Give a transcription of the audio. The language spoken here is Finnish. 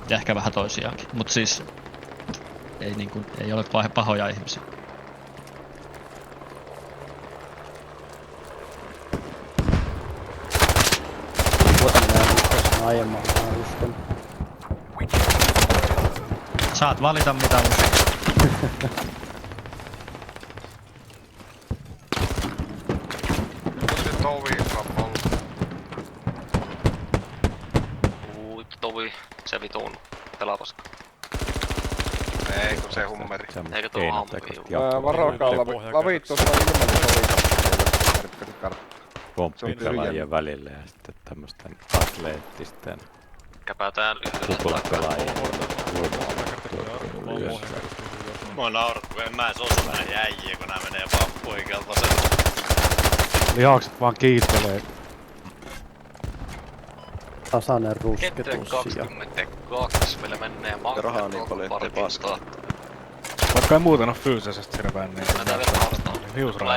Ja ehkä vähän toisiaankin. Mut siis ei, niinku, ei ole pahoja ihmisiä. Aiemmin mä uskon. Saat valita mitä uskot. Se tovi kappalla. Tovi, se vitun pelapaska. Ei kun se hummeri. Eikä tuo keinotekoista Varokaa lavit tuossa ilman pomppipelaajien välillä ja sitten tämmösten atleettisten käpätään lyhyellä. kupulapelaajien Mua naurat, kun en mä edes osu nää jäijiä, kun nää menee vaan oikealta vasemmalta. Lihakset vaan kiittelee. Tasainen Ketteen rusketus ja 22, meillä menee rahaa niin paljon, ettei paskaa. Vaikka ei muuten oo fyysisesti hirveän niin. Mä täällä vastaan. Hiusraha.